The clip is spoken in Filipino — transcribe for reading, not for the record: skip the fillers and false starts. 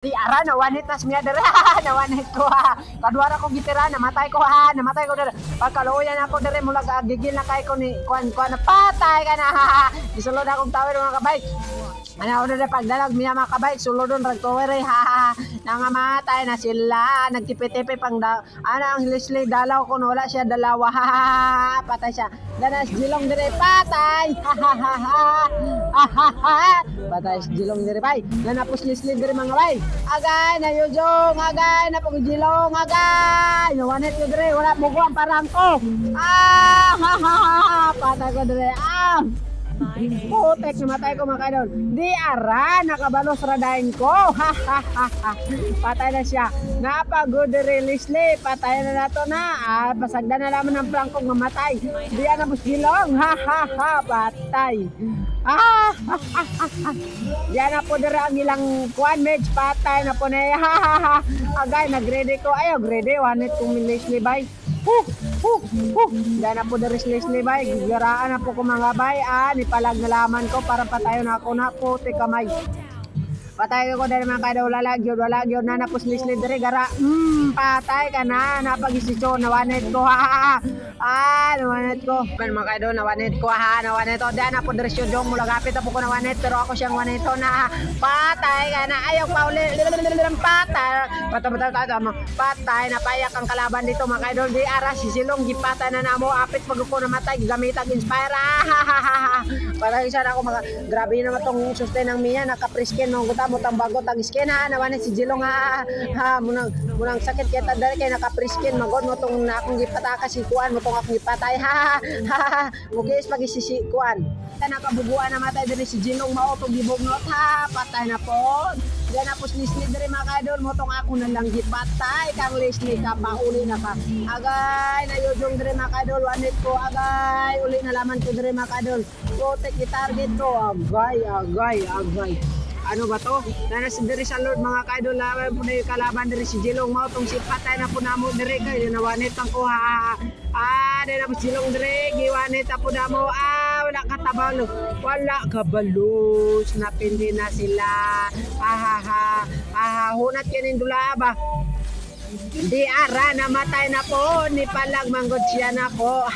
Di ara na wanit nas miya dere na wanit ko ha. Kadwara ko gitira namatay ko ha, namatay ko dere. Pagkaluoyan ako dere mula gigil na kay ko ni kuan na patay ka na ha. Gisulod akong tawid mga kabay. Ano dere pagdalag miya mga kabay sulodon rag tower ha. Nangamatay na sila, nagtipi-tipi pang ang Leslie dalaw ko wala siya dalawa ha. Patay siya. Danas jilong dere patay. Ha ha ha ha. Patay jilong dere bay. Nanapos Leslie dere mga bay. Agay na yujong, agay na pagjilong, agay. Nawanit ko dire, wala mo ko ang parang ko. Ha ha ha. Patay ko dire. Putek namatay ko mga kaidol. Di ara nakabalos radain ko. Ha ha ha ha. Patay na siya. Napagod Leslie, patay na nato na. Pasagda na naman ng plangkong mamatay. Di ana busgilong. Ha ha ha. Patay. Diyan na po dira ang ilang kuan meds patay na po na ha ha ha. Agay nagready ko ayo grade wanit kong Leslie bay. Diyan na po dira Leslie bay. Gigiraan na po ko mga bay ni palag nalaman ko para patayon ako na puti kamay. Patay ko dahil mga kaidol wala gyud na napos Leslie dire gara patay ka na napagisisyo nawanit ko ha nawanit ko men mga kaidol nawanit ko ha nawanit ko dahil na po dire jong mula gapit po ko nawanit pero ako siyang wanito na patay ka na ayaw pa uli patay na payak ang kalaban dito mga kaidol di ara sisilong gipatay na namo apit pag ko namatay gamit ang inspire para isa na ako mga grabe naman tong sustain ng miya naka-preskin nung guta mo tang bagot ang skin ha nawanin si Jilong ha munang sakit kaya tadari kaya naka-preskin magod mo tong na akong gipataka si kuan mo tong akong gipatay ha mugis pag isisikuan nakabubuan na matay diri si Jilong mao tong gibugnot ha patay na po diyan na po Leslie diri mga kaidol mo tong ako na lang gipatay kang Leslie ka pauli na ka agay na yujong diri mga kaidol wanit ko agay uli na laman ko diri mga kaidol putek i-target ko agay ano ba to? Nanas diri sa Lord mga kaidol laban po na yung kalaban diri si Jilong mao tong si patay na po namo diri kay nawanit ang ko ha diri na po Jilong diri giwanit po namo wala wala kabalos napindi na sila hunat kanin dula ba di ara namatay na po ni palag manggod siya na po